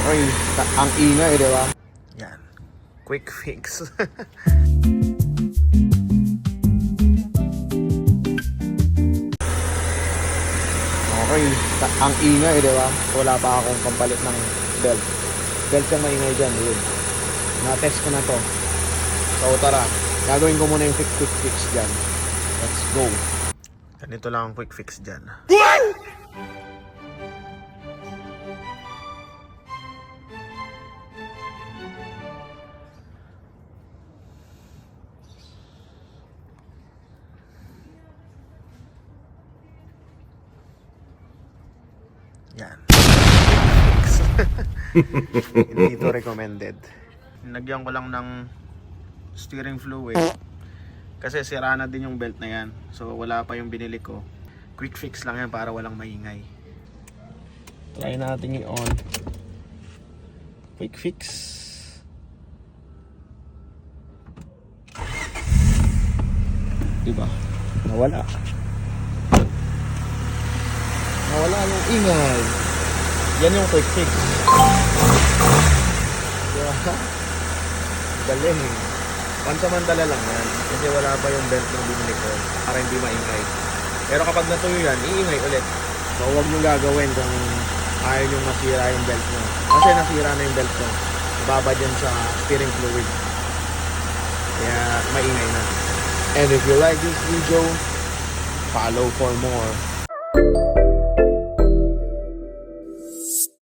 Okay, ang ingay, di ba? Yan. Quick fix. Okay, ang ingay, di ba? Wala pa akong pampalit ng belt. Belt yung maingay dyan, yun. Na-test ko na to. So tara, gagawin ko muna yung quick fix dyan. Let's go. Ganito lang ang quick fix dyan. Yan. Hindi ito recommended. Nilagyan ko lang ng steering fluid kasi sira na din yung belt na yan. So wala pa yung binili ko. Quick fix lang yan para walang maingay. Try natin i-on. Quick fix. Diba? Nawala. Nawala yung ingay. Yan yung quick fix. Diba? Galing. Pansamantala lang yan. Kasi wala pa yung belt na binili ko para hindi maingay. Pero kapag natuyo yan, iingay ulit. So huwag nyo gagawin kung ayaw nyo masira yung belt nyo. Kasi nasira na yung belt nyo. Baba dyan sa steering fluid. Kaya maingay na. And if you like this video, follow for more.